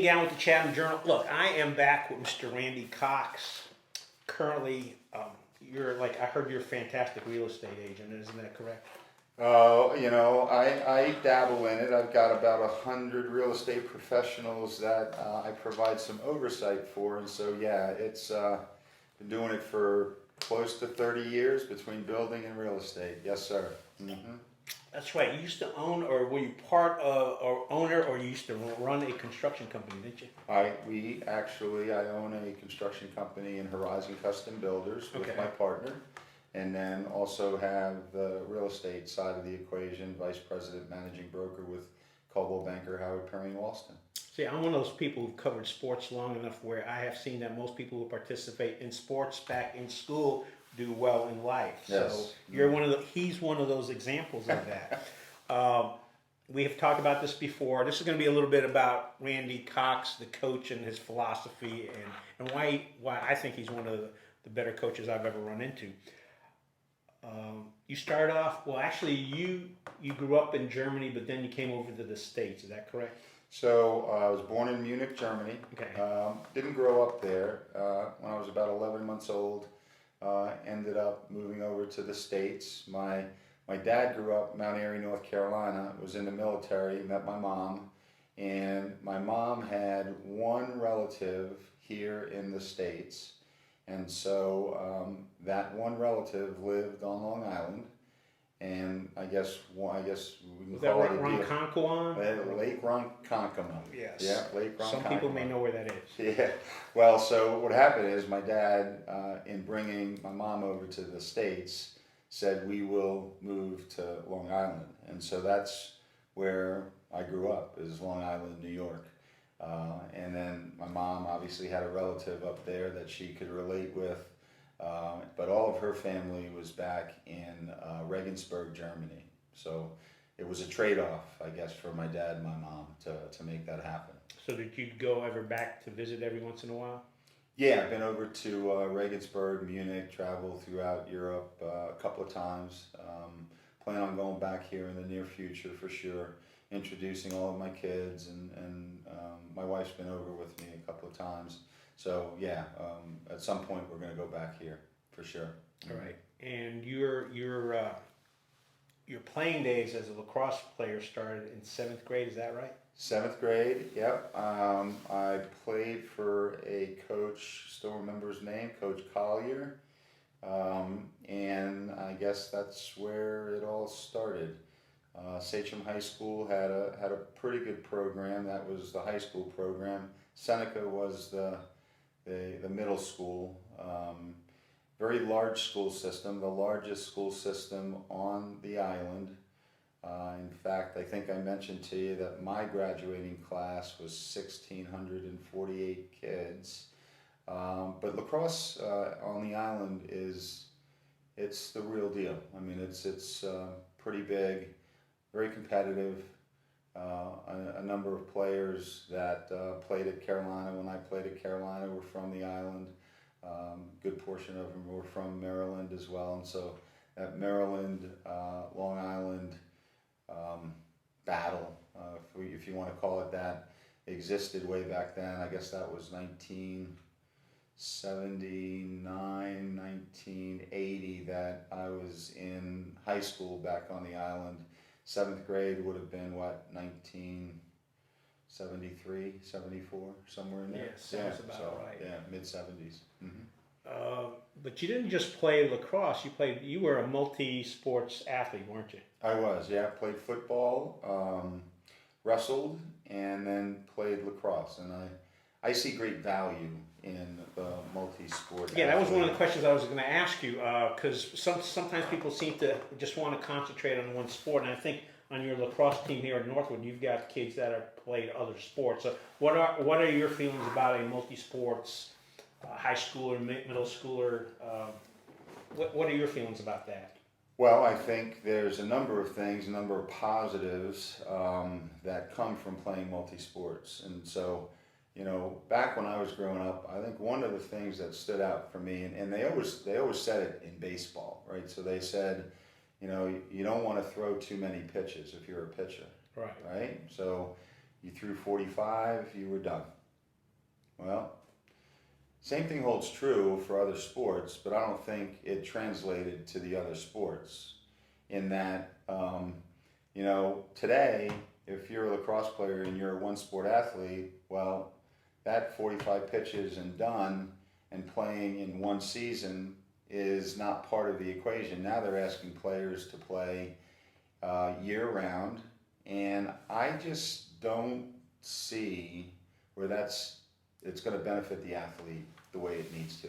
Ian Galin with the Chatham Journal. Look, I am back with Mr. Randy Cox. Currently, I heard you're a fantastic real estate agent. Isn't that correct? I dabble in it. I've got about 100 real estate professionals that I provide some oversight for, and so yeah, it's been doing it for close to 30 years between building and real estate. Yes, sir. Mm-hmm. That's right. You used to own, or were you part of, or owner, or you used to run a construction company, didn't you? I own a construction company in Horizon Custom Builders with Okay. my partner, and then also have the real estate side of the equation, vice president, managing broker with Coldwell Banker, Howard Perry, and Walston. See, I'm one of those people who've covered sports long enough where I have seen that most people who participate in sports back in school do well in life. Yes. So he's one of those examples of that. We have talked about this before. This is going to be a little bit about Randy Cox, the coach, and his philosophy, and why I think he's one of the better coaches I've ever run into. You started off, well, actually, you grew up in Germany, but then you came over to the States. Is that correct? So I was born in Munich, Germany. Okay. Didn't grow up there. When I was about 11 months old, ended up moving over to the States. My dad grew up in Mount Airy, North Carolina, was in the military, met my mom, and my mom had one relative here in the States, and so that one relative lived on Long Island, and I guess we can call it a deal. Ronkonkoma? Lake Ronkonkoma. Yes. Yeah, Lake Ronkonkoma. Some people may know where that is. Yeah. Well, so what happened is my dad, in bringing my mom over to the States, said we will move to Long Island, and so that's where I grew up, is Long Island, New York. And then my mom obviously had a relative up there that she could relate with, but all of her family was back in Regensburg, Germany. So it was a trade-off, I guess, for my dad and my mom to make that happen. So did you go ever back to visit every once in a while? Yeah, I've been over to Regensburg, Munich, traveled throughout Europe a couple of times. Plan on going back here in the near future for sure, introducing all of my kids, and my wife's been over with me a couple of times. So yeah, at some point we're going to go back here for sure. All right. And your playing days as a lacrosse player started in 7th grade, is that right? 7th grade, yep. I played for a coach, still remember his name, Coach Collier, and I guess that's where it all started. Sachem High School had a pretty good program. That was the high school program. Seneca was the middle school. Very large school system, the largest school system on the island. In fact, I think I mentioned to you that my graduating class was 1,648 kids. But lacrosse on the island it's the real deal. I mean, it's pretty big, very competitive. A number of players that played at Carolina when I played at Carolina were from the island. Good portion of them were from Maryland as well, and so that Maryland, Long Island battle, if you want to call it that, existed way back then. I guess that was 1979, 1980 that I was in high school back on the island. 7th grade would have been what, 1973, 74, somewhere in there. Yes, sounds about right. Yeah, mid 70s. Mm-hmm. But you didn't just play lacrosse. You were a multi-sports athlete, weren't you? I was, yeah. Played football, wrestled, and then played lacrosse. And I see great value in the multi-sport. Yeah, that was one of the questions I was going to ask you, because sometimes people seem to just want to concentrate on one sport, and I think on your lacrosse team here at Northwood, you've got kids that have played other sports. So what are your feelings about a multi-sports high schooler, middle schooler? What are your feelings about that? Well, I think there's a number of things, a number of positives that come from playing multi-sports. And so, back when I was growing up, I think one of the things that stood out for me, and they always said it in baseball, right? So they said, you don't want to throw too many pitches if you're a pitcher, right? So, you threw 45, you were done. Well, same thing holds true for other sports, but I don't think it translated to the other sports in that, today, if you're a lacrosse player and you're a one sport athlete, well, that 45 pitches and done and playing in one season is not part of the equation. Now they're asking players to play year round, and I just don't see where it's going to benefit the athlete the way it needs to.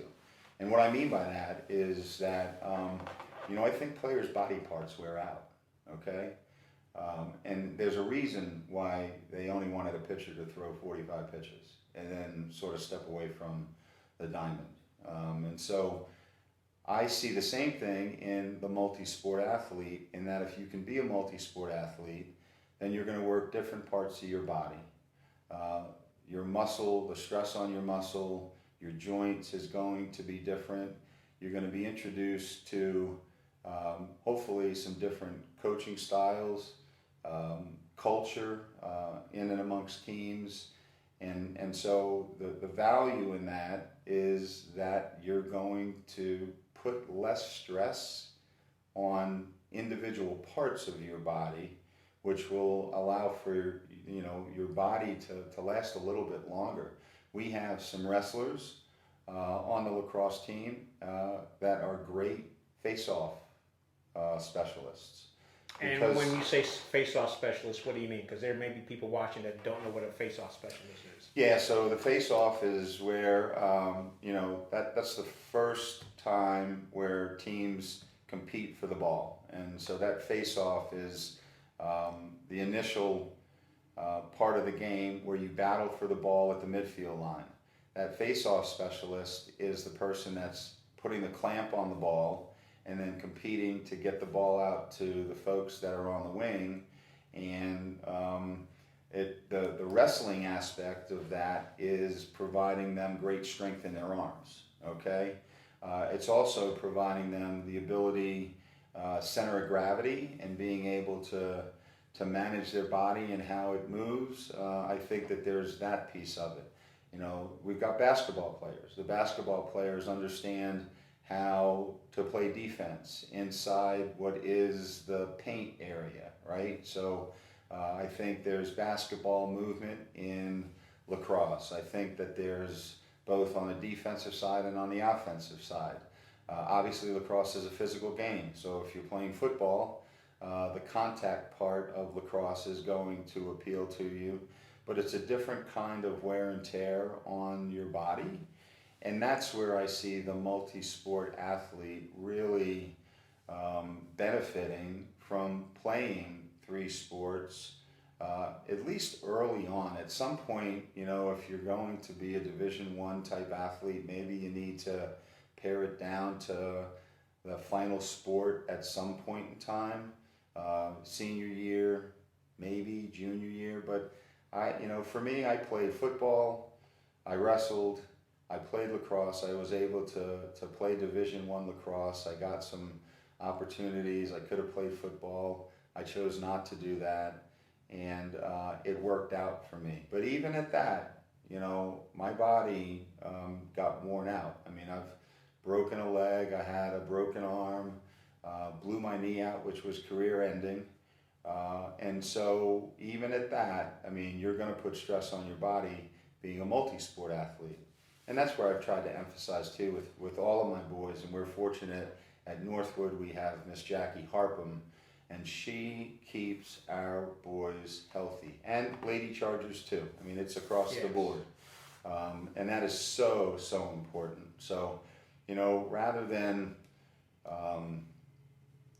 And what I mean by that is that, I think players' body parts wear out, okay? And there's a reason why they only wanted a pitcher to throw 45 pitches and then sort of step away from the diamond. And so I see the same thing in the multi-sport athlete, in that if you can be a multi-sport athlete, then you're going to work different parts of your body. Your muscle, the stress on your muscle, your joints is going to be different. You're going to be introduced to hopefully some different coaching styles, culture in and amongst teams. And so the value in that is that you're going to put less stress on individual parts of your body, which will allow for your body to last a little bit longer. We have some wrestlers on the lacrosse team that are great face-off specialists. And when you say face-off specialist, what do you mean? Because there may be people watching that don't know what a face-off specialist is. Yeah, so the face-off is where, that's the first time where teams compete for the ball. And so that face-off is the initial part of the game where you battle for the ball at the midfield line. That face-off specialist is the person that's putting the clamp on the ball and then competing to get the ball out to the folks that are on the wing. And the wrestling aspect of that is providing them great strength in their arms, okay? It's also providing them the ability, center of gravity, and being able to manage their body and how it moves. I think that there's that piece of it. We've got basketball players. The basketball players understand how to play defense inside what is the paint area, right? So I think there's basketball movement in lacrosse. I think that there's both on the defensive side and on the offensive side. Obviously, lacrosse is a physical game, so if you're playing football, the contact part of lacrosse is going to appeal to you, but it's a different kind of wear and tear on your body. And that's where I see the multi-sport athlete really benefiting from playing three sports, at least early on. At some point, if you're going to be a Division I type athlete, maybe you need to pare it down to the final sport at some point in time, senior year, maybe junior year. But for me, I played football, I wrestled, I played lacrosse. I was able to play Division I lacrosse. I got some opportunities. I could have played football. I chose not to do that, and it worked out for me. But even at that, my body got worn out. I mean, I've broken a leg. I had a broken arm, blew my knee out, which was career-ending. And so even at that, I mean, you're going to put stress on your body being a multi-sport athlete. And that's where I've tried to emphasize too with all of my boys, and we're fortunate at Northwood we have Miss Jackie Harpham, and she keeps our boys healthy, and Lady Chargers too. I mean, it's across the board, and that is so important. So, rather than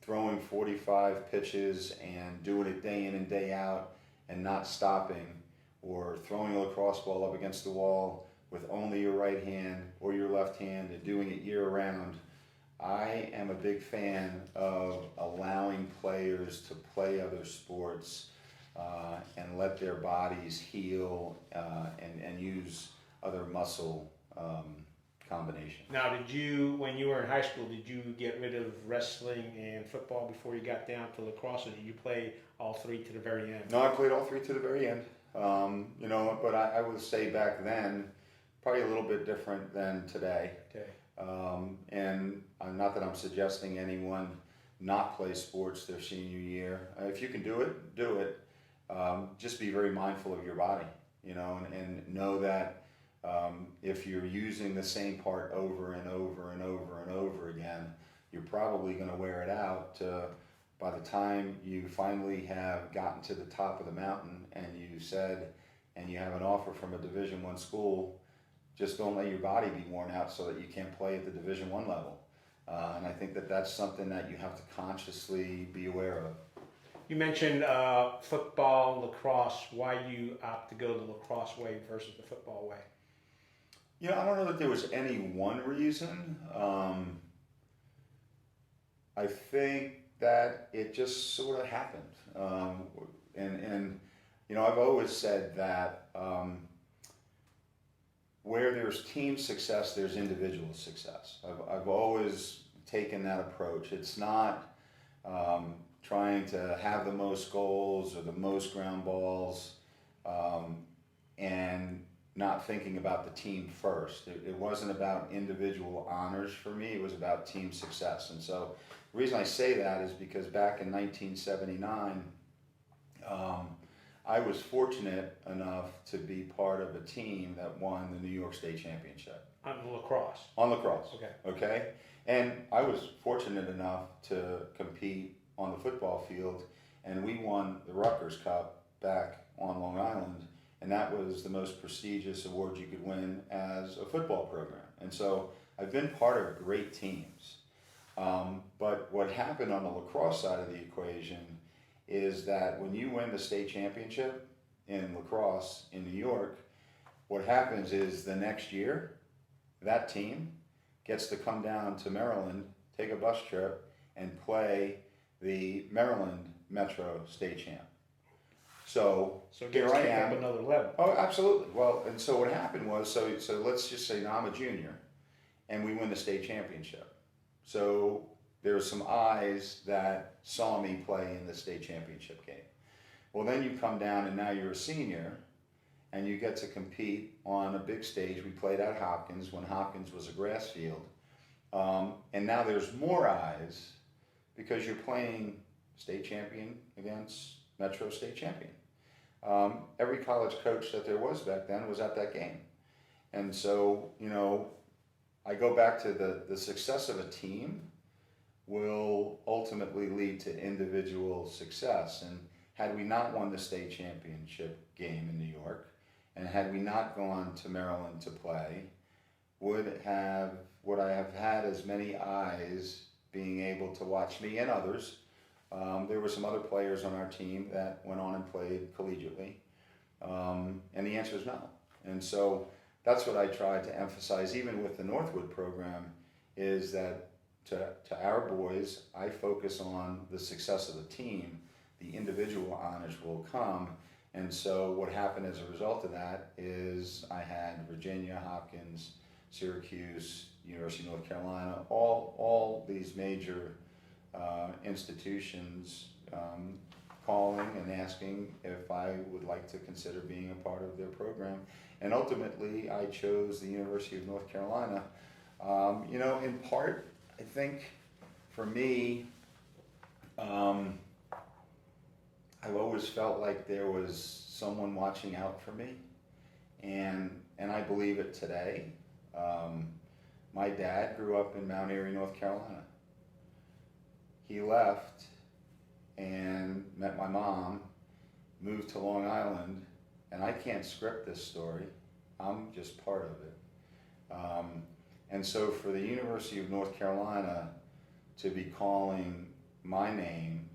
throwing 45 pitches and doing it day in and day out and not stopping, or throwing a lacrosse ball up against the wall with only your right hand or your left hand and doing it year round, I am a big fan of allowing players to play other sports and let their bodies heal and use other muscle combinations. Now, when you were in high school, did you get rid of wrestling and football before you got down to lacrosse, or did you play all three to the very end? No, I played all three to the very end. You know, but I would say back then, probably a little bit different than today. Okay. And not that I'm suggesting anyone not play sports their senior year. If you can do it, do it. Just be very mindful of your body, you know, and know that if you're using the same part over and over and over and over again, you're probably going to wear it out by the time you finally have gotten to the top of the mountain and you have an offer from a Division I school. Just don't let your body be worn out so that you can't play at the Division I level. And I think that that's something that you have to consciously be aware of. You mentioned football, lacrosse. Why do you opt to go the lacrosse way versus the football way? You know, I don't know that there was any one reason. I think that it just sort of happened. And you know, I've always said that where there's team success, there's individual success. I've always taken that approach. It's not trying to have the most goals or the most ground balls and not thinking about the team first. It wasn't about individual honors for me, it was about team success. And so the reason I say that is because back in 1979, I was fortunate enough to be part of a team that won the New York State Championship. On lacrosse. On lacrosse. Okay. Okay? And I was fortunate enough to compete on the football field, and we won the Rutgers Cup back on Long Island, and that was the most prestigious award you could win as a football program. And so I've been part of great teams. But what happened on the lacrosse side of the equation is that when you win the state championship in lacrosse in New York, what happens is the next year, that team gets to come down to Maryland, take a bus trip, and play the Maryland Metro State Champ. So it here gets I taken am. up another level. Oh, absolutely. Well, and so what happened was, so let's just say now I'm a junior, and we win the state championship. So there's some eyes that saw me play in the state championship game. Well, then you come down and now you're a senior and you get to compete on a big stage. We played at Hopkins when Hopkins was a grass field. And now there's more eyes because you're playing state champion against Metro state champion. Every college coach that there was back then was at that game. And so, you know, I go back to the success of a team will ultimately lead to individual success. And had we not won the state championship game in New York, and had we not gone to Maryland to play, would I have had as many eyes being able to watch me and others? There were some other players on our team that went on and played collegiately, and the answer is no. And so that's what I tried to emphasize, even with the Northwood program, is that to our boys, I focus on the success of the team. The individual honors will come. And so what happened as a result of that is I had Virginia, Hopkins, Syracuse, University of North Carolina, all these major institutions calling and asking if I would like to consider being a part of their program. And ultimately, I chose the University of North Carolina. You know, in part, I think for me, I've always felt like there was someone watching out for me, and I believe it today. My dad grew up in Mount Airy, North Carolina. He left and met my mom, moved to Long Island, and I can't script this story. I'm just part of it. And so for the University of North Carolina to be calling my name,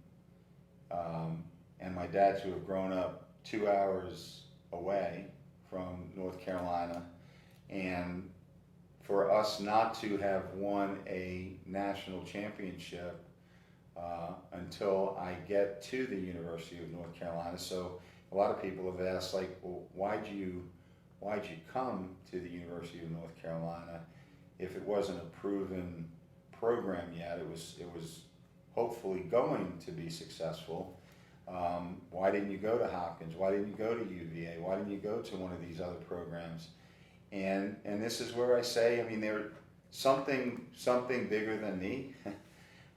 and my dad to have grown up 2 hours away from North Carolina, and for us not to have won a national championship until I get to the University of North Carolina. So a lot of people have asked, like, well, why'd you come to the University of North Carolina if it wasn't a proven program yet? It was hopefully going to be successful. Why didn't you go to Hopkins? Why didn't you go to UVA? Why didn't you go to one of these other programs? And this is where I say, I mean, something bigger than me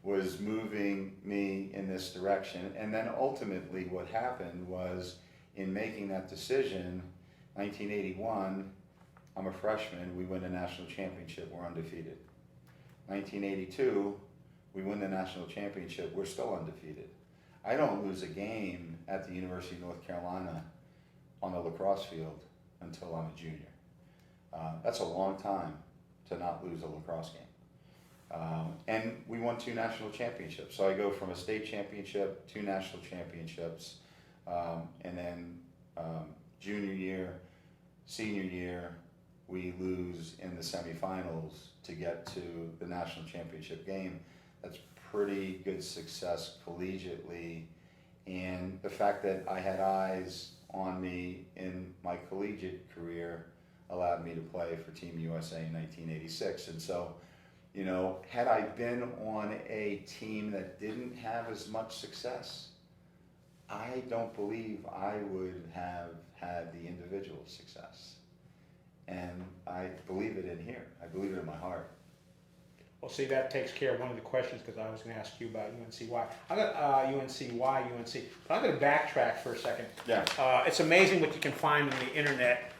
was moving me in this direction. And then ultimately what happened was, in making that decision, 1981, I'm a freshman, we win the national championship, we're undefeated. 1982, we win the national championship, we're still undefeated. I don't lose a game at the University of North Carolina on the lacrosse field until I'm a junior. That's a long time to not lose a lacrosse game. And we won 2 national championships. So I go from a state championship, 2 national championships, and then junior year, senior year, we lose in the semifinals to get to the national championship game. That's pretty good success collegiately. And the fact that I had eyes on me in my collegiate career allowed me to play for Team USA in 1986. And so, you know, had I been on a team that didn't have as much success, I don't believe I would have had the individual success. And I believe it in here. I believe it in my heart. Well, see, that takes care of one of the questions, because I was going to ask you about UNCY. I got UNC, but I'm going to backtrack for a second. Yeah. It's amazing what you can find on the internet.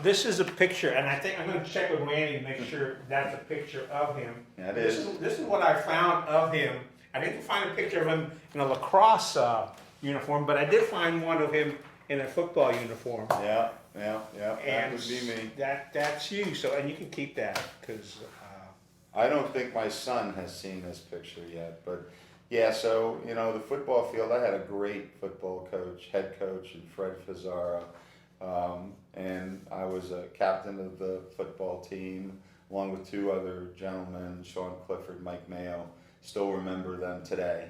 This is a picture, and I think I'm going to check with Randy to make sure that's a picture of him. Yeah, it is. This is what I found of him. I didn't find a picture of him in a lacrosse uniform, but I did find one of him in a football uniform. Yeah. That And would be me. that's you. So, and you can keep that, because. I don't think my son has seen this picture yet, but yeah, so, you know, the football field, I had a great football coach, head coach, and Fred Fazzara, and I was a captain of the football team, along with 2 other gentlemen, Sean Clifford, Mike Mayo. Still remember them today.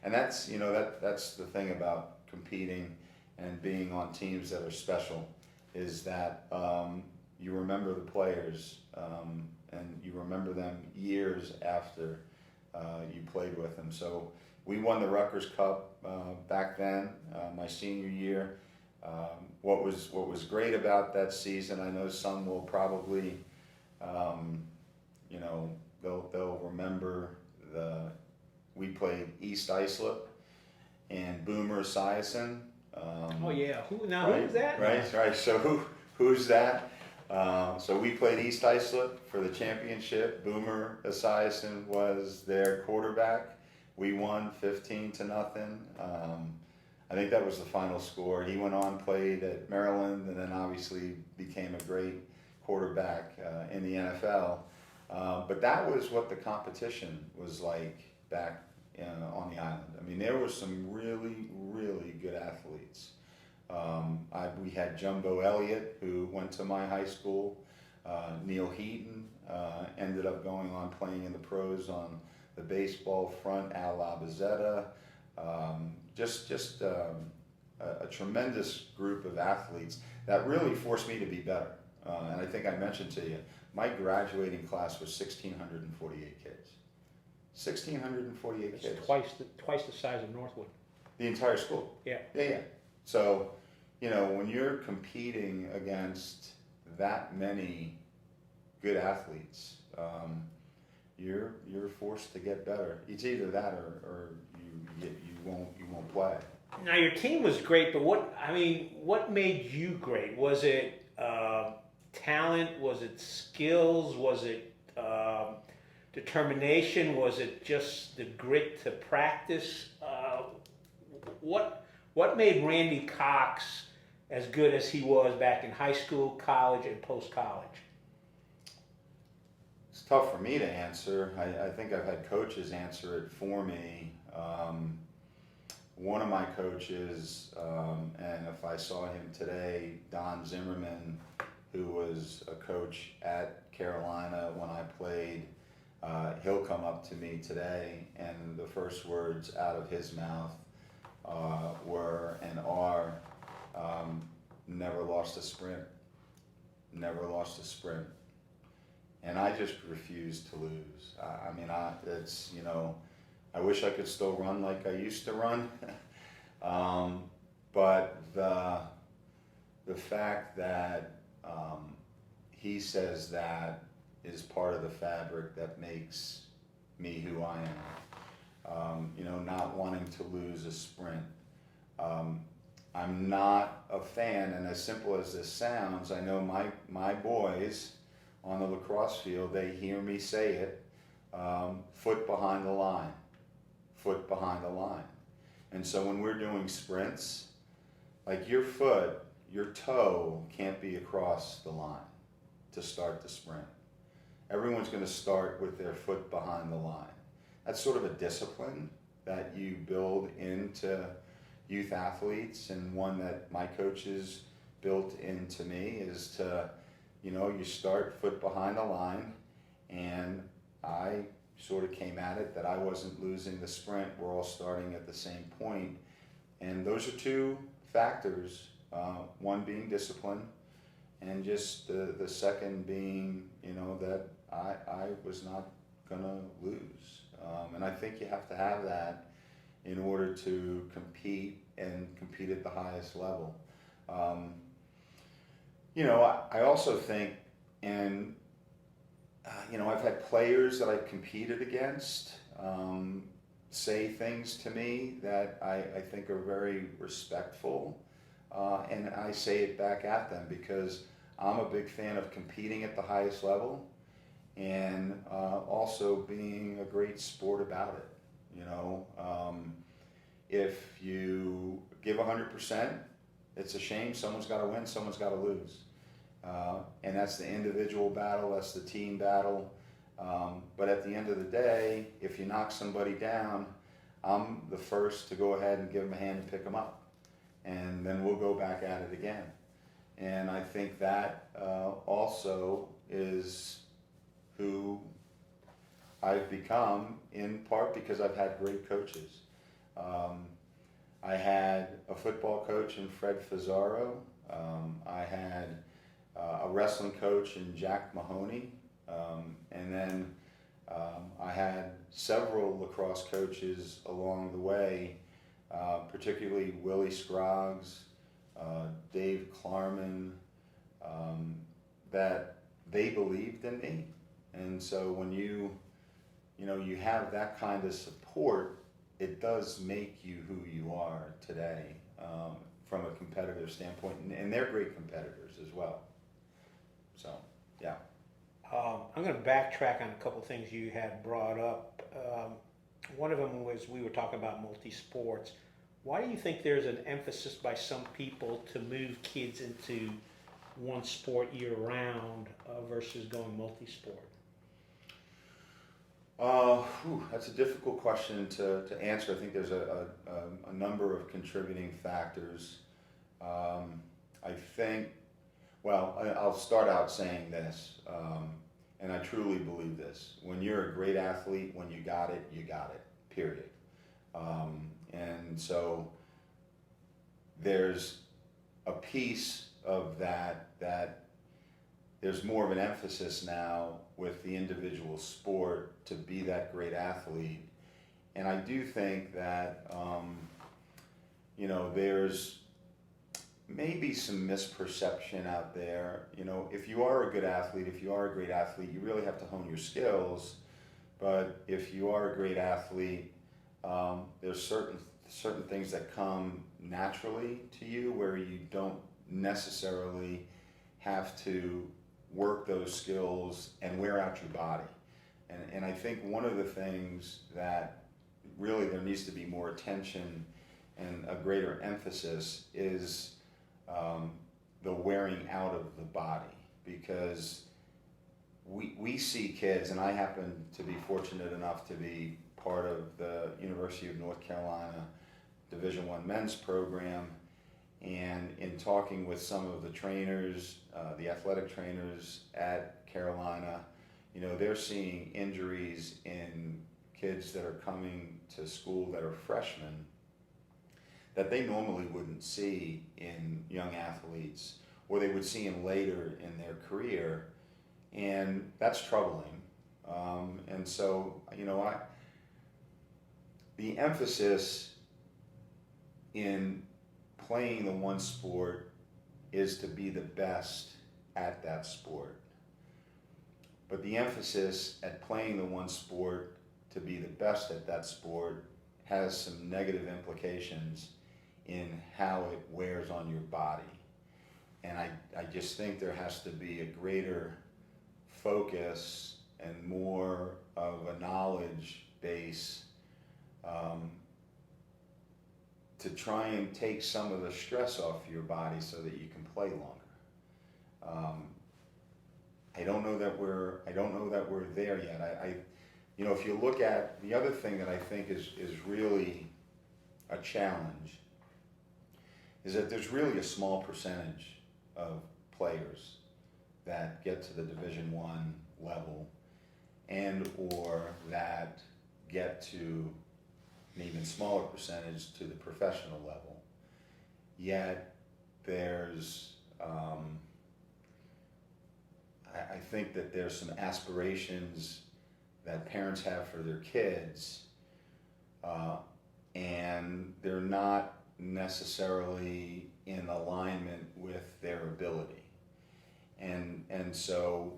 And that's, you know, that's the thing about competing and being on teams that are special, is that you remember the players, and you remember them years after you played with them. So we won the Rutgers Cup back then, my senior year. What was great about that season, I know some will probably, you know, they'll remember we played East Islip and Boomer Esiason. Oh yeah, who's that? Right. So who's that? So we played East Islip for the championship. Boomer Esiason was their quarterback. We won 15-0. I think that was the final score. He went on, played at Maryland, and then obviously became a great quarterback in the NFL. But that was what the competition was like back on the island. I mean, there were some really, really good athletes. We had Jumbo Elliott, who went to my high school. Neil Heaton ended up going on playing in the pros on the baseball front. Al Labazetta, just a tremendous group of athletes that really forced me to be better. And I think I mentioned to you, my graduating class was 1,648 kids. 1,648 kids. Twice the size of Northwood. The entire school. Yeah. Yeah. So, you know, when you're competing against that many good athletes, you're forced to get better. It's either that or you won't play. Now your team was great, but what made you great? Was it talent? Was it skills? Was it determination? Was it just the grit to practice? What made Randy Cox as good as he was back in high school, college, and post-college? It's tough for me to answer. I think I've had coaches answer it for me. One of my coaches, and if I saw him today, Don Zimmerman, who was a coach at Carolina when I played, he'll come up to me today, and the first words out of his mouth were and are, never lost a sprint. Never lost a sprint. And I just refuse to lose. I wish I could still run like I used to run, But the fact that he says that is part of the fabric that makes me who I am. Not wanting to lose a sprint. I'm not a fan, and as simple as this sounds, I know my boys on the lacrosse field, they hear me say it, foot behind the line, foot behind the line. And so when we're doing sprints, like your toe can't be across the line to start the sprint. Everyone's going to start with their foot behind the line. That's sort of a discipline that you build into youth athletes, and one that my coaches built into me is to, you start foot behind the line, and I sort of came at it that I wasn't losing the sprint. We're all starting at the same point. And those are two factors, one being discipline, and just the second being, that I was not gonna lose. And I think you have to have that in order to compete at the highest level. I also think, and I've had players that I've competed against say things to me that I think are very respectful, and I say it back at them because I'm a big fan of competing at the highest level and also being a great sport about it. If you give 100%, it's a shame. Someone's got to win, someone's got to lose. And that's the individual battle, that's the team battle. But at the end of the day, if you knock somebody down, I'm the first to go ahead and give them a hand and pick them up. And then we'll go back at it again. And I think that also is who I've become, in part because I've had great coaches. I had a football coach in Fred Fazzaro. I had a wrestling coach in Jack Mahoney. And then I had several lacrosse coaches along the way, particularly Willie Scroggs, Dave Klarman, that they believed in me. And so when you have that kind of support, it does make you who you are today, from a competitive standpoint, and they're great competitors as well. So, yeah. I'm going to backtrack on a couple things you had brought up. One of them was we were talking about multi-sports. Why do you think there's an emphasis by some people to move kids into one sport year-round versus going multi-sport? That's a difficult question to answer. I think there's a number of contributing factors. I think, I'll start out saying this, and I truly believe this. When you're a great athlete, when you got it, period. And so there's a piece of that there's more of an emphasis now with the individual sport to be that great athlete. And I do think that, there's maybe some misperception out there. If you are a good athlete, if you are a great athlete, you really have to hone your skills. But if you are a great athlete, there's certain things that come naturally to you where you don't necessarily have to work those skills and wear out your body. And I think one of the things that really there needs to be more attention and a greater emphasis is the wearing out of the body, because we see kids, and I happen to be fortunate enough to be part of the University of North Carolina Division I men's program, and in talking with some of the trainers, the athletic trainers at Carolina, they're seeing injuries in kids that are coming to school that are freshmen that they normally wouldn't see in young athletes, or they would see them later in their career, and that's troubling. And so, the emphasis in playing the one sport is to be the best at that sport. But the emphasis at playing the one sport to be the best at that sport has some negative implications in how it wears on your body. And I just think there has to be a greater focus and more of a knowledge base to try and take some of the stress off your body so that you can play longer. I don't know that we're there yet. If you look at the other thing that I think is really a challenge is that there's really a small percentage of players that get to the Division I level and or that get to an even smaller percentage to the professional level. Yet there's, I think that there's some aspirations that parents have for their kids, and they're not necessarily in alignment with their ability. And so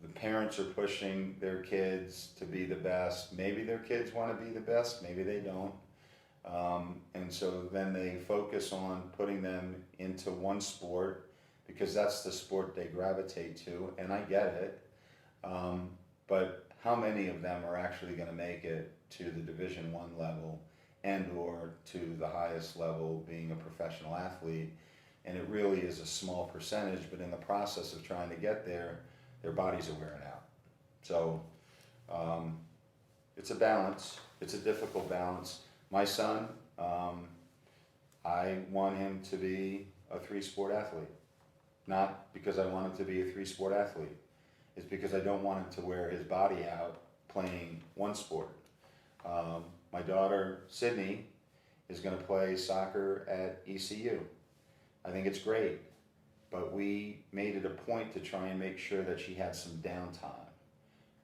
the parents are pushing their kids to be the best. Maybe their kids want to be the best, maybe they don't. And so then they focus on putting them into one sport because that's the sport they gravitate to, and I get it. But how many of them are actually going to make it to the Division I level and or to the highest level, being a professional athlete? And it really is a small percentage, but in the process of trying to get there, their bodies are wearing out. So it's a balance. It's a difficult balance. My son, I want him to be a 3-sport athlete. Not because I want him to be a 3-sport athlete. It's because I don't want him to wear his body out playing one sport. My daughter, Sydney, is going to play soccer at ECU. I think it's great, but we made it a point to try and make sure that she had some downtime,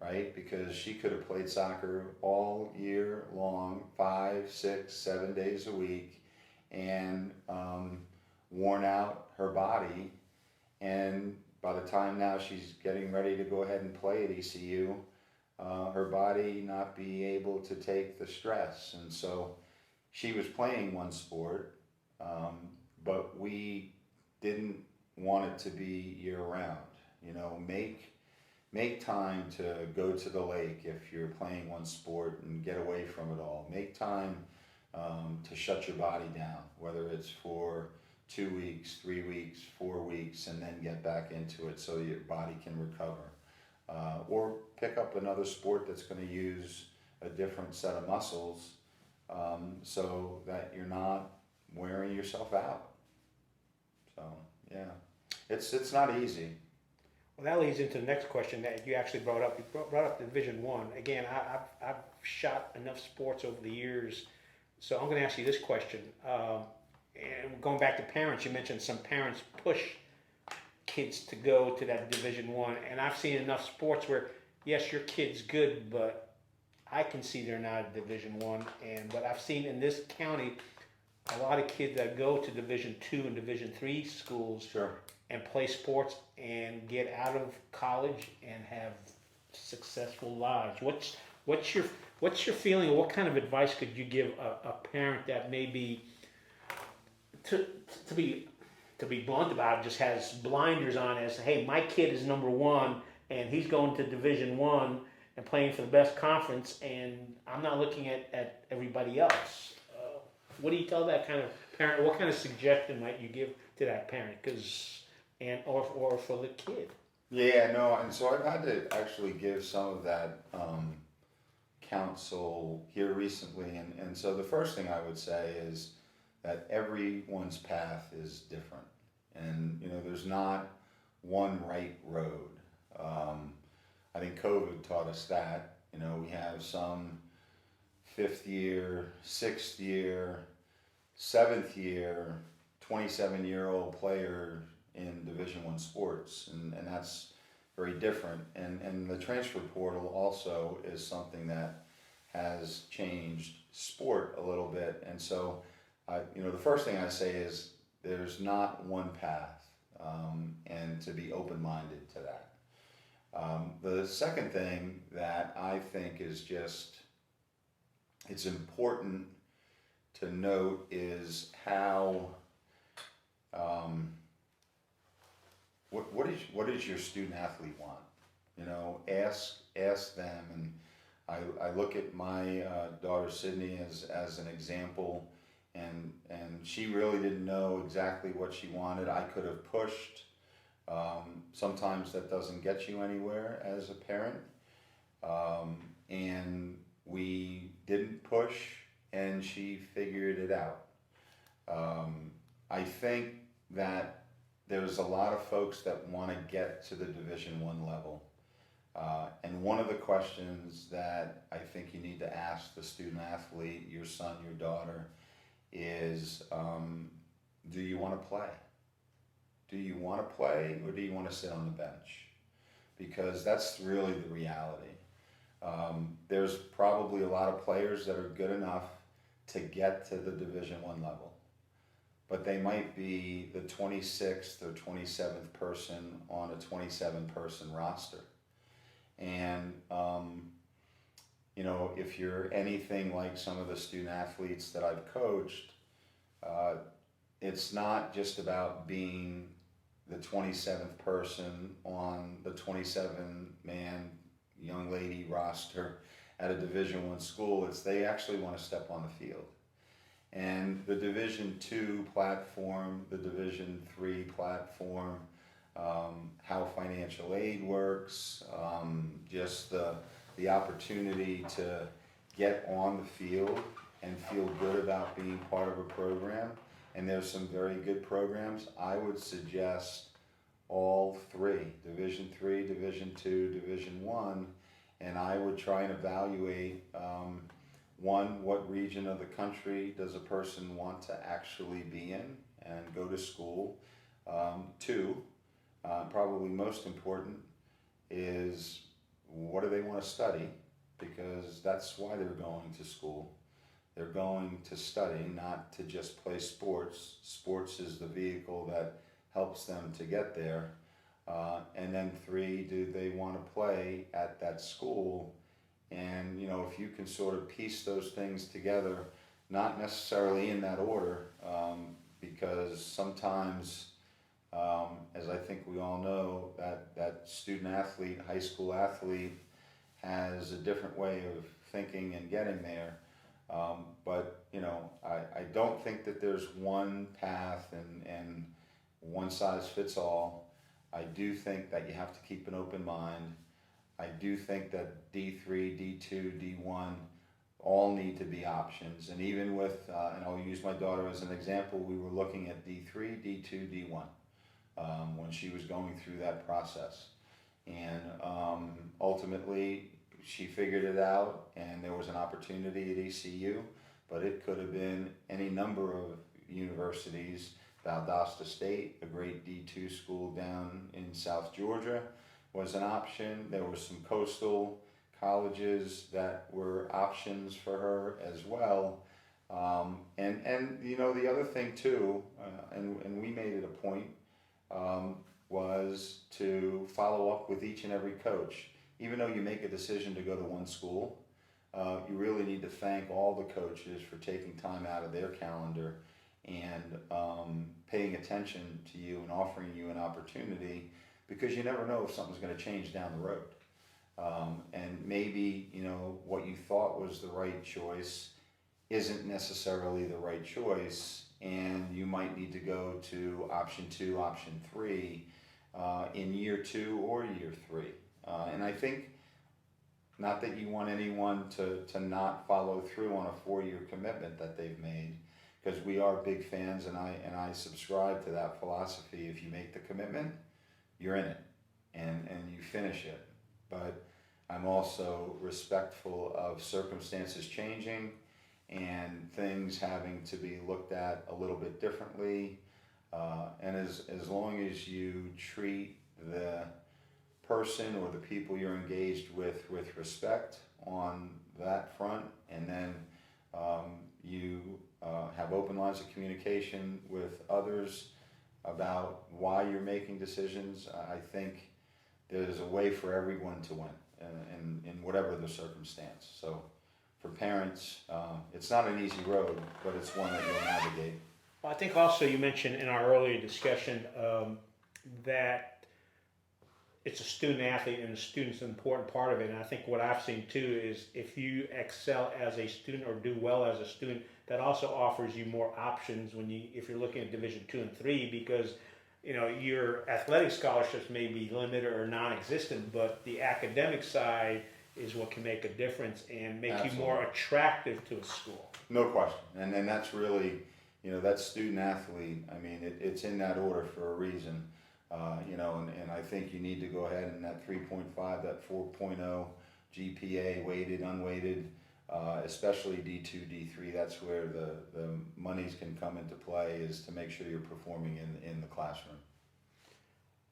right? Because she could have played soccer all year long, 5, 6, 7 days a week, and worn out her body. And by the time now she's getting ready to go ahead and play at ECU, her body not be able to take the stress. And so she was playing one sport, but we didn't want it to be year round. Make time to go to the lake if you're playing one sport and get away from it all. Make time to shut your body down, whether it's for 2 weeks, 3 weeks, 4 weeks, and then get back into it so your body can recover. Or pick up another sport that's going to use a different set of muscles so that you're not wearing yourself out. So, yeah, it's not easy. Well, that leads into the next question that you actually brought up. You brought up Division I. Again, I've shot enough sports over the years, so I'm going to ask you this question. And going back to parents, you mentioned some parents push kids to go to that Division I, and I've seen enough sports where, yes, your kid's good, but I can see they're not a Division I. But I've seen in this county a lot of kids that go to Division II and Division III schools. Sure. And play sports and get out of college and have successful lives. What's your feeling? What kind of advice could you give a parent that maybe to be blunt about it, just has blinders on as, hey, my kid is number one and he's going to Division I and playing for the best conference, and I'm not looking at everybody else. What do you tell that kind of parent? What kind of suggestion might you give to that parent? Or for the kid? Yeah, no, and so I've had to actually give some of that counsel here recently, and so the first thing I would say is that everyone's path is different, and there's not one right road. I think COVID taught us that. We have some 5th year, 6th year, 7th year, 27-year-old player in Division I sports, and that's very different. And the transfer portal also is something that has changed sport a little bit. And so The first thing I say is there's not one path, and to be open-minded to that. The second thing that I think is just, it's important to note is how, what does your student athlete want? Ask them, and I look at my daughter Sydney as an example, and she really didn't know exactly what she wanted. I could have pushed. Sometimes that doesn't get you anywhere as a parent, and we didn't push, and she figured it out. I think that there's a lot of folks that want to get to the Division I level. And one of the questions that I think you need to ask the student athlete, your son, your daughter, is, do you want to play? Do you want to play, or do you want to sit on the bench? Because that's really the reality. There's probably a lot of players that are good enough to get to the Division I level, but they might be the 26th or 27th person on a 27-person roster. And, if you're anything like some of the student athletes that I've coached, it's not just about being the 27th person on the 27-man young lady roster at a Division I school. It's they actually want to step on the field. And the Division II platform, the Division III platform, how financial aid works, just the opportunity to get on the field and feel good about being part of a program. And there's some very good programs. I would suggest all three, Division III, Division II, Division I, and I would try and evaluate, one, what region of the country does a person want to actually be in and go to school? Two, probably most important, is what do they want to study? Because that's why they're going to school. They're going to study, not to just play sports. Sports is the vehicle that helps them to get there. And then three, do they want to play at that school? And, if you can sort of piece those things together, not necessarily in that order, because sometimes, as I think we all know, that student athlete, high school athlete, has a different way of thinking and getting there. But I don't think that there's one path and one size fits all. I do think that you have to keep an open mind. I do think that D3, D2, D1 all need to be options. And even with, and I'll use my daughter as an example, we were looking at D3, D2, D1 when she was going through that process. And ultimately, she figured it out, and there was an opportunity at ECU, but it could have been any number of universities. Valdosta State, a great D2 school down in South Georgia, was an option. There were some coastal colleges that were options for her as well. And the other thing too, and we made it a point, was to follow up with each and every coach. Even though you make a decision to go to one school, you really need to thank all the coaches for taking time out of their calendar and paying attention to you and offering you an opportunity, because you never know if something's going to change down the road. And maybe, what you thought was the right choice isn't necessarily the right choice, and you might need to go to option 2, option 3 in year 2 or year 3. And I think, not that you want anyone to not follow through on a 4-year commitment that they've made, because we are big fans, and I subscribe to that philosophy. If you make the commitment, you're in it, and you finish it. But I'm also respectful of circumstances changing and things having to be looked at a little bit differently. And as long as you treat the person or the people you're engaged with respect on that front, and then you have open lines of communication with others about why you're making decisions. I think there's a way for everyone to win in whatever the circumstance. So for parents, it's not an easy road, but it's one that you'll navigate. Well, I think also you mentioned in our earlier discussion that it's a student athlete and the student's an important part of it. And I think what I've seen too is if you excel as a student or do well as a student, that also offers you more options if you're looking at Division 2 and 3, because your athletic scholarships may be limited or non-existent, but the academic side is what can make a difference and make Absolutely. you more attractive to a school. No question. And then that's really, that student athlete, I mean, it's in that order for a reason. And I think you need to go ahead and that 3.5, that 4.0 GPA, weighted, unweighted, especially D2, D3, that's where the monies can come into play, is to make sure you're performing in the classroom.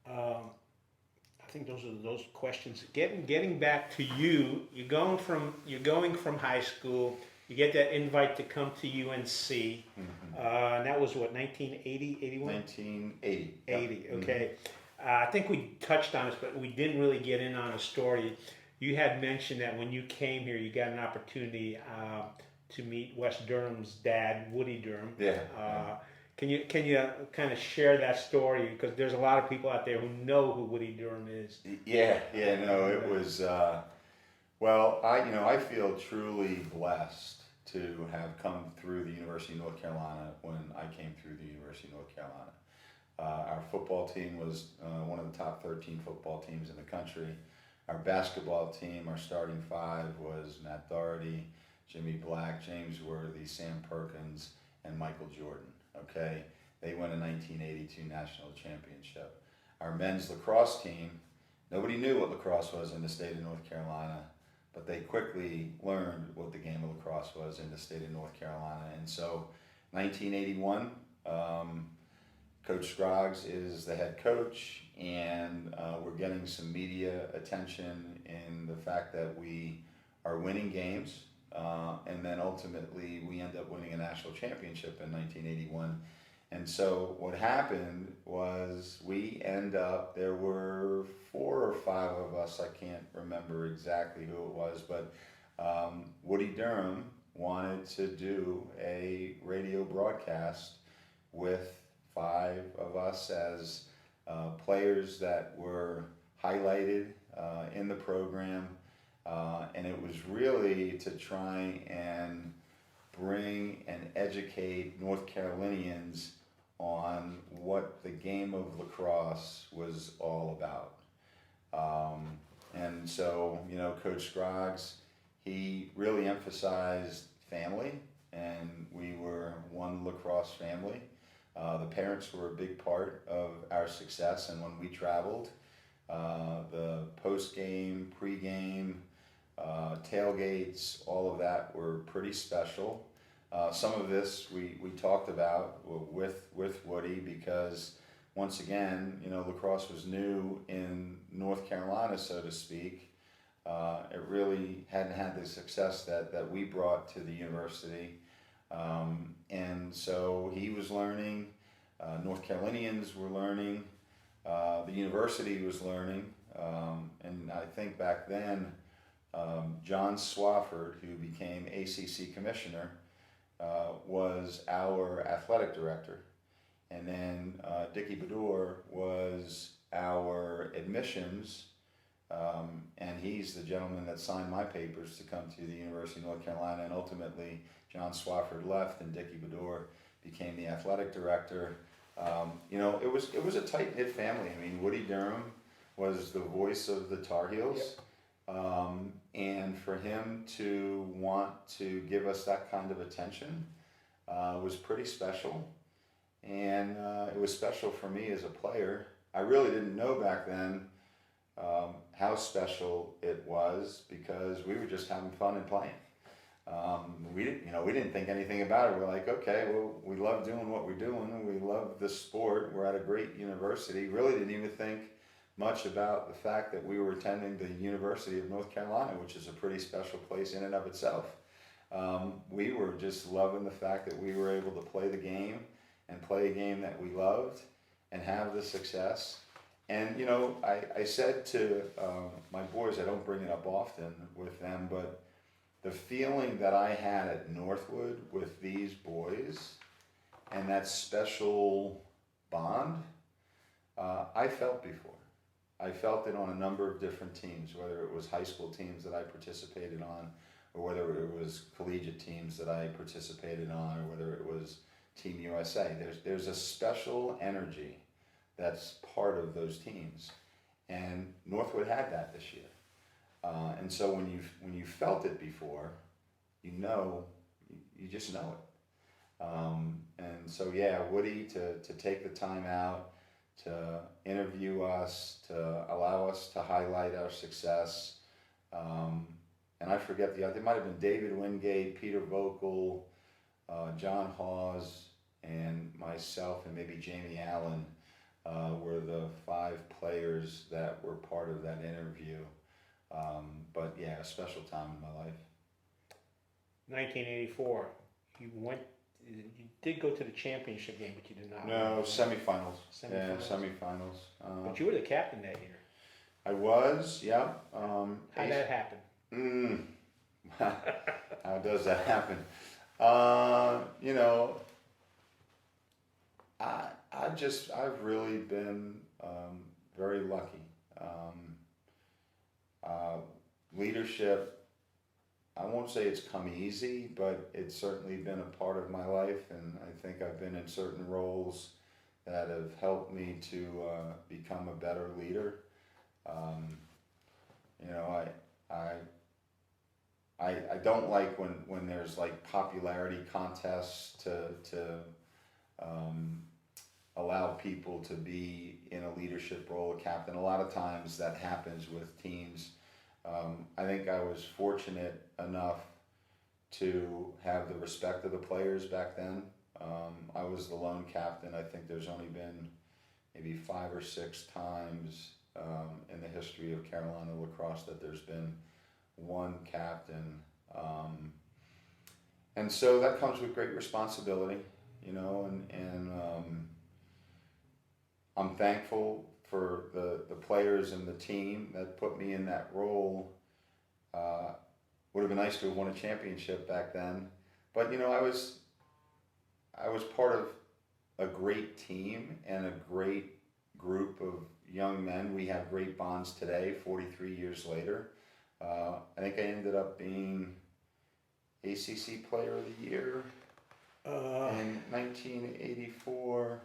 I think those are those questions. Getting back to you, you're going from high school. You get that invite to come to UNC. Mm-hmm. And that was what, 1980, 81? 1980. 80, okay. Mm-hmm. I think we touched on this, but we didn't really get in on a story. You had mentioned that when you came here, you got an opportunity to meet Wes Durham's dad, Woody Durham. Yeah. Can you kind of share that story? Because there's a lot of people out there who know who Woody Durham is. Yeah, no, it was. Well, I feel truly blessed to have come through the University of North Carolina when I came through the University of North Carolina. Our football team was one of the top 13 football teams in the country. Our basketball team, our starting five was Matt Doherty, Jimmy Black, James Worthy, Sam Perkins, and Michael Jordan. Okay, they won a 1982 national championship. Our men's lacrosse team, nobody knew what lacrosse was in the state of North Carolina, but they quickly learned what the game of lacrosse was in the state of North Carolina. And so 1981, Coach Scroggs is the head coach, and we're getting some media attention in the fact that we are winning games, and then ultimately we end up winning a national championship in 1981. And so what happened was there were 4 or 5 of us, I can't remember exactly who it was, but Woody Durham wanted to do a radio broadcast with 5 of us as players that were highlighted in the program, and it was really to try and bring and educate North Carolinians on what the game of lacrosse was all about. And so, Coach Scroggs, he really emphasized family, and we were one lacrosse family. The parents were a big part of our success, and when we traveled, the post-game, pre-game, tailgates, all of that were pretty special. Some of this we talked about with Woody, because once again, lacrosse was new in North Carolina, so to speak. It really hadn't had the success that we brought to the university. And so he was learning, North Carolinians were learning, the university was learning, and I think back then, John Swafford, who became ACC commissioner, was our athletic director. And then Dickie Bedour was our admissions, and he's the gentleman that signed my papers to come to the University of North Carolina. And ultimately, John Swafford left, and Dickie Bedour became the athletic director. It was a tight-knit family. I mean, Woody Durham was the voice of the Tar Heels. Yep. And for him to want to give us that kind of attention was pretty special. And it was special for me as a player. I really didn't know back then how special it was, because we were just having fun and playing. We didn't think anything about it. We're like, okay, well, we love doing what we're doing. We love the sport. We're at a great university. Really didn't even think much about the fact that we were attending the University of North Carolina, which is a pretty special place in and of itself. We were just loving the fact that we were able to play the game and play a game that we loved and have the success. And, you know, I said to my boys, I don't bring it up often with them, but the feeling that I had at Northwood with these boys and that special bond, I felt before. I felt it on a number of different teams, whether it was high school teams that I participated on, or whether it was collegiate teams that I participated on, or whether it was Team USA. There's a special energy that's part of those teams, and Northwood had that this year. And so when you felt it before, you just know it. And so yeah, Woody to take the time out to interview us, to allow us to highlight our success. And I forget it might have been David Wingate, Peter Vocal, John Hawes, and myself, and maybe Jamie Allen were the 5 players that were part of that interview. But yeah, a special time in my life. 1984. You did go to the championship game, but you did not. No, semifinals. Semifinals. Yeah, semifinals. But you were the captain that year. I was, yeah. How'd that happen? How does that happen? You know, I've really been very lucky. Leadership, I won't say it's come easy, but it's certainly been a part of my life, and I think I've been in certain roles that have helped me to become a better leader. You know, I don't like when there's like popularity contests to allow people to be in a leadership role, a captain. A lot of times that happens with teams. I think I was fortunate enough to have the respect of the players back then. I was the lone captain. I think there's only been maybe 5 or 6 times in the history of Carolina lacrosse that there's been one captain. And so that comes with great responsibility, you know, and I'm thankful for the players and the team that put me in that role. Would have been nice to have won a championship back then, but you know, I was part of a great team and a great group of young men. We have great bonds today, 43 years later. I think I ended up being ACC Player of the Year in 1984.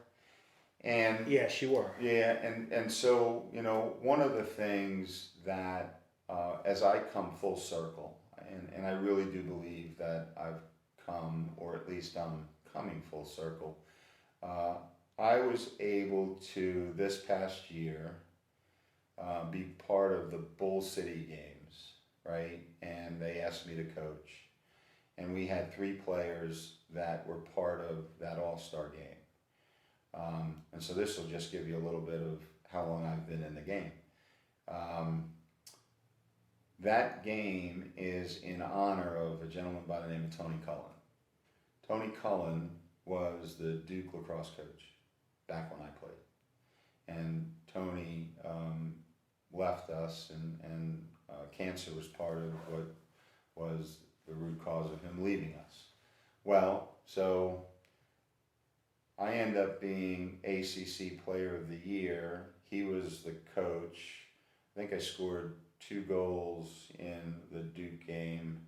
And yes, you were. Yeah, and so, you know, one of the things that, as I come full circle, and I really do believe that I've come, or at least I'm coming full circle, I was able to, this past year, be part of the Bull City Games, right? And they asked me to coach. And we had 3 players that were part of that All-Star game. And so this will just give you a little bit of how long I've been in the game. That game is in honor of a gentleman by the name of Tony Cullen. Tony Cullen was the Duke lacrosse coach back when I played. And Tony left us, and cancer was part of what was the root cause of him leaving us. Well, so I end up being ACC Player of the Year. He was the coach. I think I scored 2 goals in the Duke game.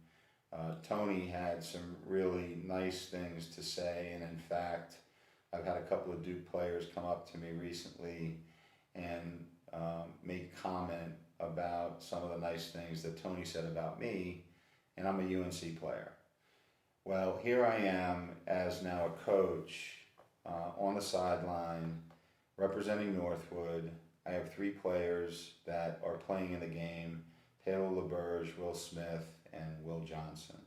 Tony had some really nice things to say, and in fact, I've had a couple of Duke players come up to me recently and make comment about some of the nice things that Tony said about me, and I'm a UNC player. Well, here I am as now a coach on the sideline representing Northwood. I have 3 players that are playing in the game: Taylor LaBerge, Will Smith, and Will Johnson.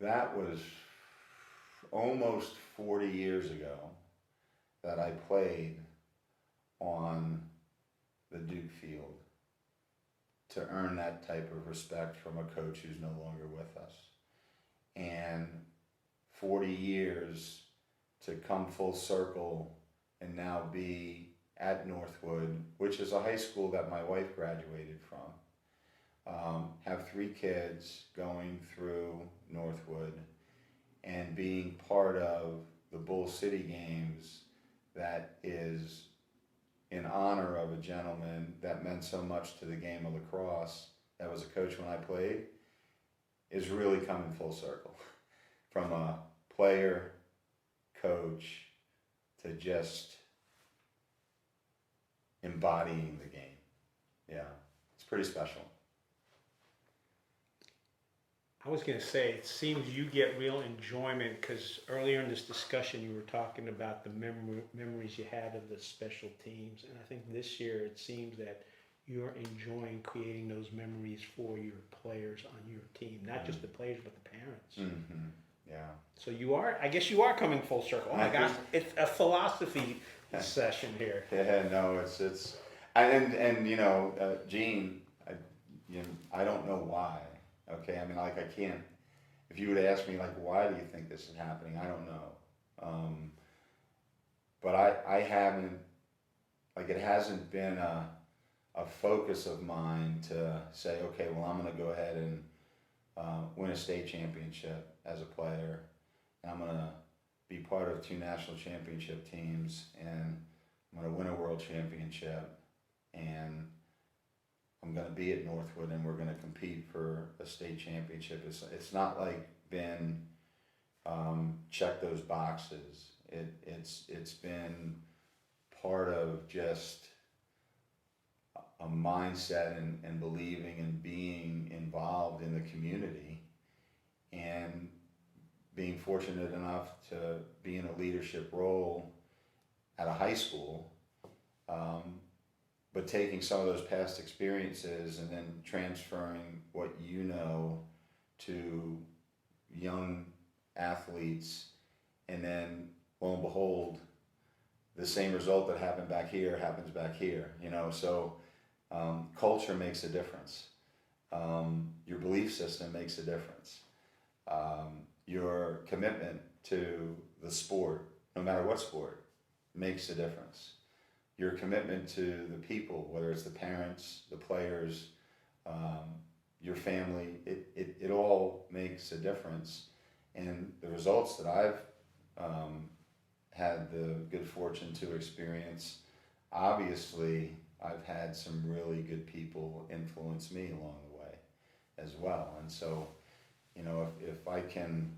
That was almost 40 years ago that I played on the Duke field. to earn that type of respect from a coach who's no longer with us. And 40 years to come full circle and now be at Northwood, which is a high school that my wife graduated from, have 3 kids going through Northwood and being part of the Bull City games that is in honor of a gentleman that meant so much to the game of lacrosse, that was a coach when I played, is really coming full circle. From a player, coach, to just embodying the game. Yeah, it's pretty special. I was going to say, it seems you get real enjoyment because earlier in this discussion you were talking about the memories you had of the special teams, and I think this year it seems that you're enjoying creating those memories for your players on your team, not just the players but the parents. Mm-hmm. Yeah. So you are, I guess you are coming full circle. Oh my gosh, it's a philosophy session here. Yeah, no, it's, and you know, Gene, I don't know why. Okay, I mean, like, I can't, if you would ask me, like, why do you think this is happening? I don't know. But I haven't, like, it hasn't been a focus of mine to say, okay, well, I'm going to go ahead and win a state championship as a player. And I'm going to be part of 2 national championship teams, and I'm going to win a world championship, and I'm going to be at Northwood, and we're going to compete for a state championship. It's not like been check those boxes. It's been part of just a mindset and believing and being involved in the community, and being fortunate enough to be in a leadership role at a high school. But taking some of those past experiences and then transferring what you know to young athletes, and then lo and behold, the same result that happened back here happens back here, you know. So culture makes a difference. Your belief system makes a difference. Your commitment to the sport, no matter what sport, makes a difference. Your commitment to the people, whether it's the parents, the players, your family, it all makes a difference. And the results that I've had the good fortune to experience, obviously I've had some really good people influence me along the way as well. And so, you know, if I can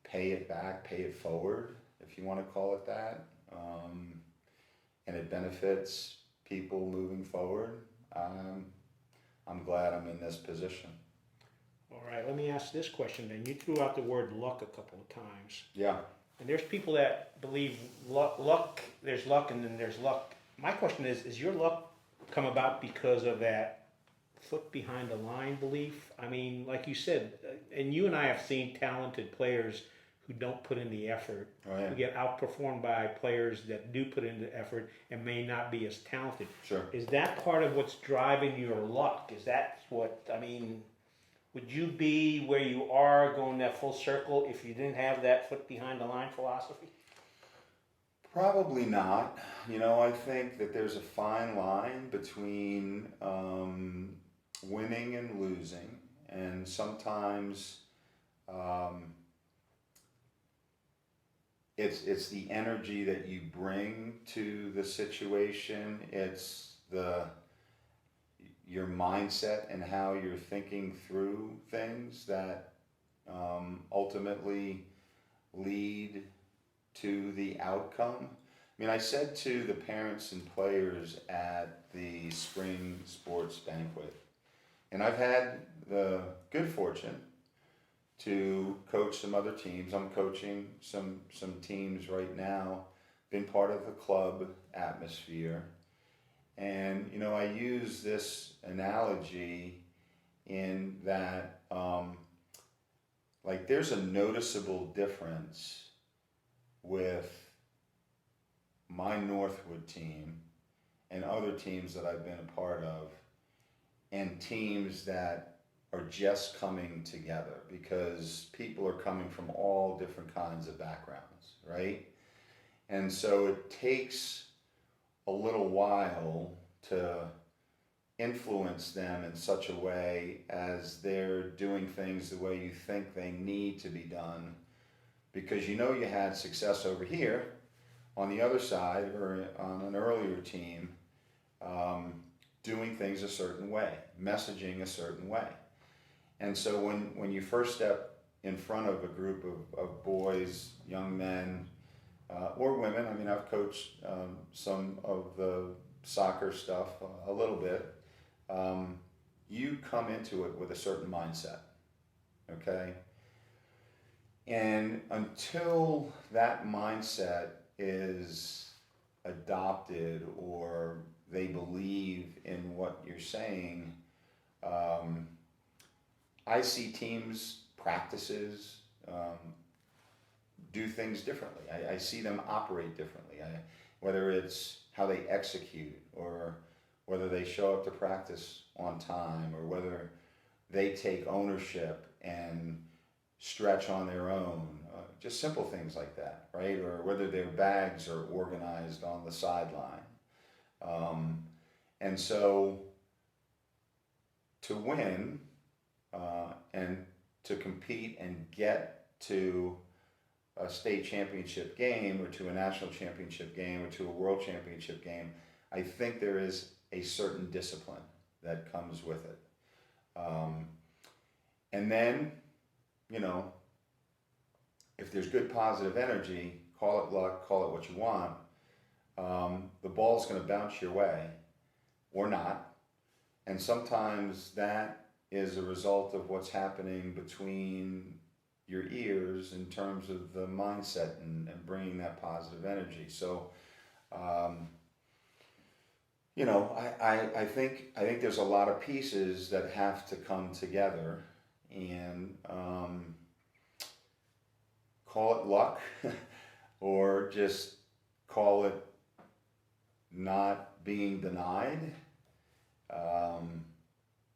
pay it back, pay it forward, if you want to call it that, and it benefits people moving forward, I'm glad I'm in this position. All right, let me ask this question then. You threw out the word luck a couple of times. Yeah. And there's people that believe luck, there's luck and then there's luck. My question is your luck come about because of that foot behind the line belief? I mean, like you said, and you and I have seen talented players who don't put in the effort, who get outperformed by players that do put in the effort and may not be as talented. Sure. Is that part of what's driving your luck? Is that what, I mean, would you be where you are going that full circle if you didn't have that foot behind the line philosophy? Probably not. You know, I think that there's a fine line between winning and losing, and sometimes it's the energy that you bring to the situation. It's your mindset and how you're thinking through things that ultimately lead to the outcome. I mean, I said to the parents and players at the spring sports banquet, and I've had the good fortune to coach some other teams. I'm coaching some teams right now, been part of the club atmosphere. And, you know, I use this analogy in that, like, there's a noticeable difference with my Northwood team and other teams that I've been a part of and teams that are just coming together because people are coming from all different kinds of backgrounds, right? And so it takes a little while to influence them in such a way as they're doing things the way you think they need to be done, because you know you had success over here on the other side or on an earlier team, doing things a certain way, messaging a certain way. And so when you first step in front of a group of boys, young men, or women, I mean, I've coached some of the soccer stuff a little bit, you come into it with a certain mindset, okay? And until that mindset is adopted or they believe in what you're saying, I see teams, practices, do things differently. I see them operate differently. Whether it's how they execute or whether they show up to practice on time or whether they take ownership and stretch on their own, just simple things like that, right? Or whether their bags are organized on the sideline. And so to win and to compete and get to a state championship game or to a national championship game or to a world championship game, I think there is a certain discipline that comes with it. And then, you know, if there's good positive energy, call it luck, call it what you want, the ball's going to bounce your way or not. And sometimes that is a result of what's happening between your ears in terms of the mindset and bringing that positive energy. So, you know, I think there's a lot of pieces that have to come together, and call it luck or just call it not being denied.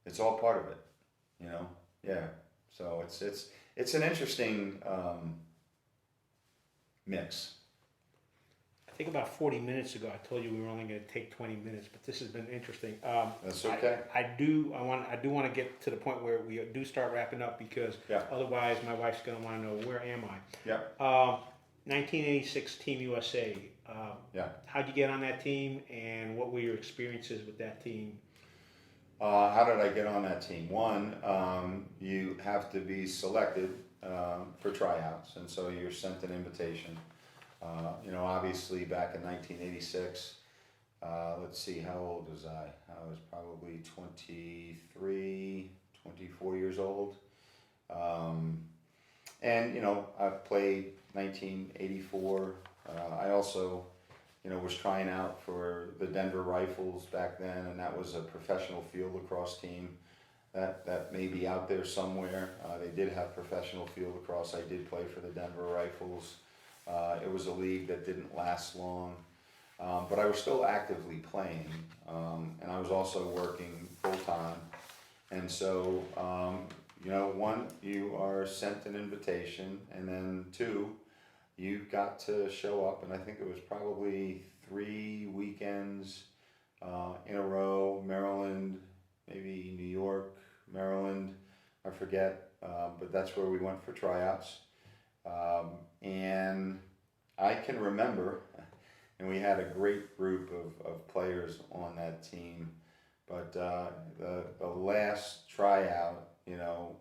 It's all part of it, you know? Yeah. So it's an interesting mix. I think about 40 minutes ago, I told you we were only going to take 20 minutes, but this has been interesting. That's okay. I do want to get to the point where we do start wrapping up, because otherwise my wife's going to want to know, where am I? Yeah. 1986 Team USA. How'd you get on that team, and what were your experiences with that team? How did I get on that team? One, you have to be selected for tryouts, and so you're sent an invitation. You know, obviously back in 1986, let's see, how old was I? I was probably 23, 24 years old. And, you know, I played 1984. I also, you know, was trying out for the Denver Rifles back then, and that was a professional field lacrosse team that may be out there somewhere. They did have professional field lacrosse. I did play for the Denver Rifles. It was a league that didn't last long, but I was still actively playing, and I was also working full-time. And so, you know, one, you are sent an invitation, and then two, you got to show up, and I think it was probably 3 weekends in a row, Maryland, maybe New York, Maryland, I forget, but that's where we went for tryouts. And I can remember, and we had a great group of players on that team, but the last tryout, you know,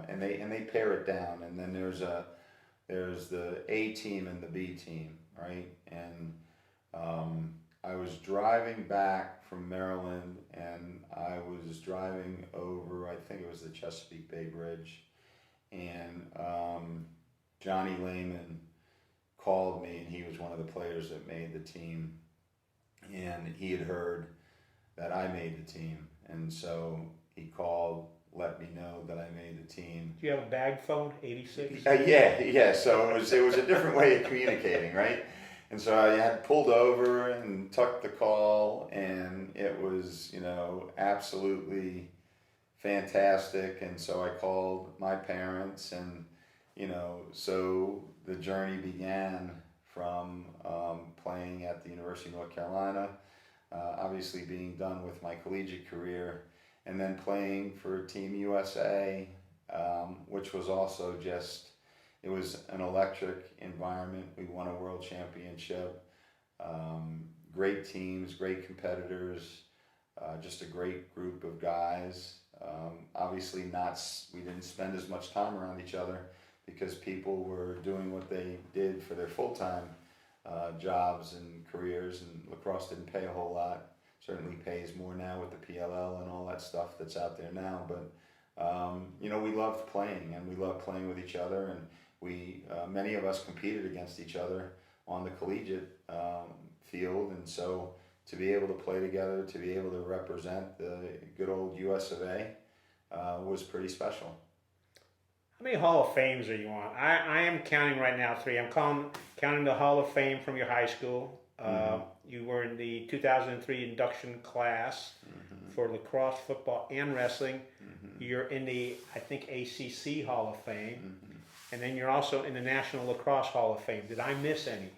and they pare it down, and then there's the A team and the B team, right? And I was driving back from Maryland, and I was driving over, I think it was the Chesapeake Bay Bridge, and Johnny Lehman called me, and he was one of the players that made the team, and he had heard that I made the team, and so he called, let me know that I made the team. Do you have a bag phone, 86? Yeah. So it was a different way of communicating, right? And so I had pulled over and tucked the call, and it was, absolutely fantastic. And so I called my parents, and, so the journey began from playing at the University of North Carolina, obviously being done with my collegiate career, and then playing for Team USA, which was also it was an electric environment. We won a world championship. Great teams, great competitors, just a great group of guys. Obviously, we didn't spend as much time around each other because people were doing what they did for their full-time jobs and careers, and lacrosse didn't pay a whole lot. Certainly pays more now with the PLL and all that stuff that's out there now. But we loved playing, and we loved playing with each other, and we many of us competed against each other on the collegiate field, and so to be able to play together, to be able to represent the good old US of A was pretty special. How many Hall of Fames are you on? I am counting right now 3. I'm counting the Hall of Fame from your high school. You were in the 2003 induction class for lacrosse, football, and wrestling. You're in the, I think, ACC Hall of Fame. And then you're also in the National Lacrosse Hall of Fame. Did I miss any?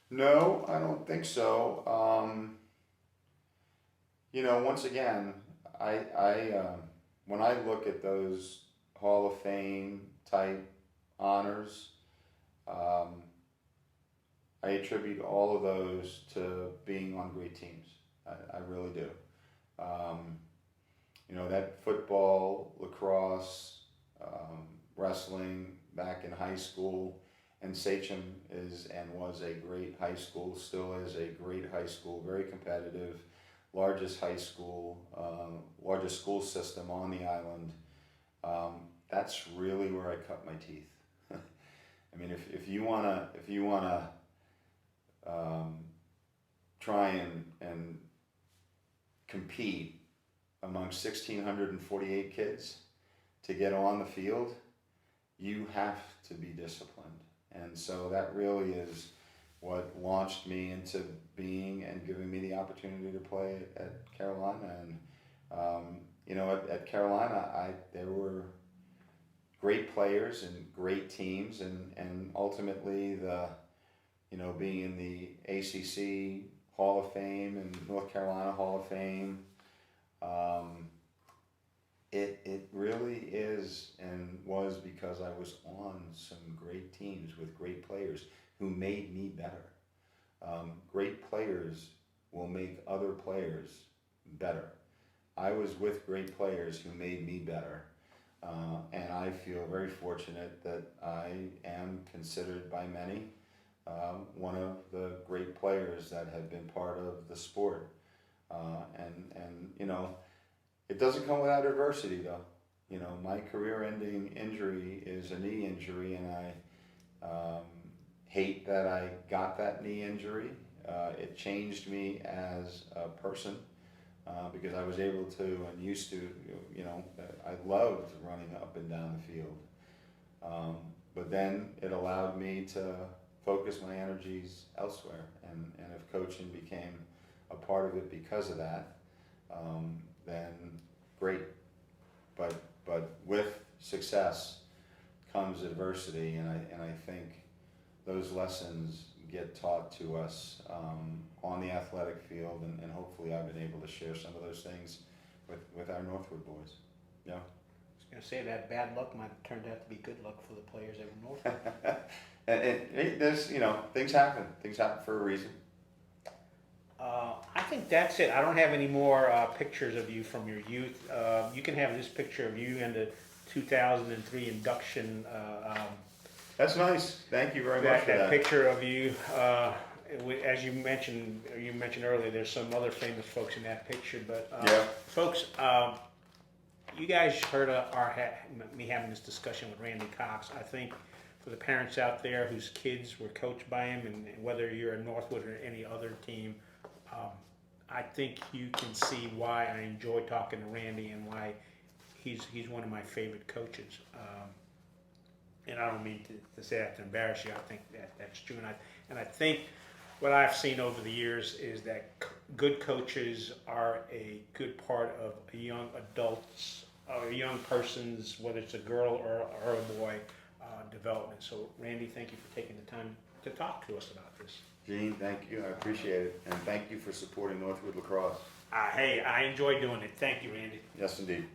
No, I don't think so. Once again, I when I look at those Hall of Fame type honors, I attribute all of those to being on great teams. I really do. That football, lacrosse, wrestling back in high school, and Sachem is and was a great high school, still is a great high school, very competitive, largest school system on the island. That's really where I cut my teeth. I mean, if you wanna try and compete among 1,648 kids to get on the field, you have to be disciplined. And so that really is what launched me into being and giving me the opportunity to play at Carolina. And at Carolina, there were great players and great teams, and ultimately being in the ACC Hall of Fame and North Carolina Hall of Fame, it really is and was because I was on some great teams with great players who made me better. Great players will make other players better. I was with great players who made me better. And I feel very fortunate that I am considered by many one of the great players that have been part of the sport. It doesn't come without adversity, though. My career-ending injury is a knee injury, and I hate that I got that knee injury. It changed me as a person because I was able to and used to, I loved running up and down the field. But then it allowed me to focus my energies elsewhere, and if coaching became a part of it because of that, then great. But with success comes adversity, and I think those lessons get taught to us on the athletic field, and hopefully I've been able to share some of those things with our Northwood boys. Yeah. I was going to say that bad luck might have turned out to be good luck for the players that were Northwood. and there's things happen. Things happen for a reason. I think that's it. I don't have any more pictures of you from your youth. You can have this picture of you in the 2003 induction. That's nice. Thank you very much for that. That picture of you, as you mentioned earlier, there's some other famous folks in that picture. But folks, you guys heard me having this discussion with Randy Cox. I think for the parents out there whose kids were coached by him, and whether you're a Northwood or any other team, I think you can see why I enjoy talking to Randy and why he's one of my favorite coaches. And I don't mean to say that to embarrass you. I think that's true, and I think what I've seen over the years is that good coaches are a good part of a young adult's, a young person's, whether it's a girl or a boy, development. So, Randy, thank you for taking the time to talk to us about this. Gene, thank you. I appreciate it. And thank you for supporting Northwood Lacrosse. Hey, I enjoy doing it. Thank you, Randy. Yes, indeed.